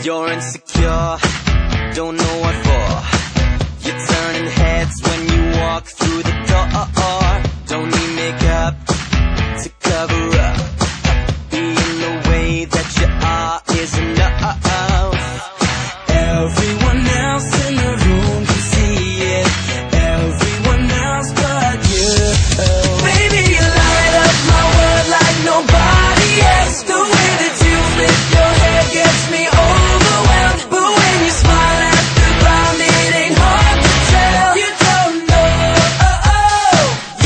You're insecure, don't know what for. You're turning heads when you walk through the door. Don't need makeup to cover up. Being the way that you are is enough. Everyone else in the room can see it. Everyone else but you. Baby, you light up my world like nobody else. The way that you flip your hair gets me overwhelmed. But when you smile at the ground, it ain't hard to tell. You don't know,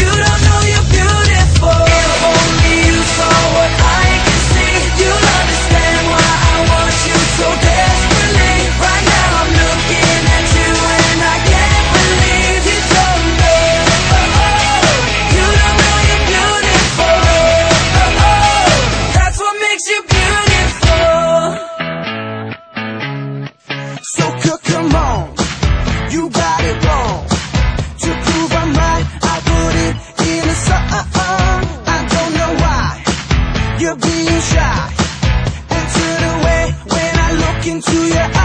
you don't know you're beautiful. If only you saw what I can see, you'll understand why I want you so desperately. Right now I'm looking at you and I can't believe you don't know, you don't know you're beautiful. That's what makes you beautiful. So come on, you got it wrong. To prove I'm right, I put it in a song. I don't know why you're being shy and turn away when I look into your eyes.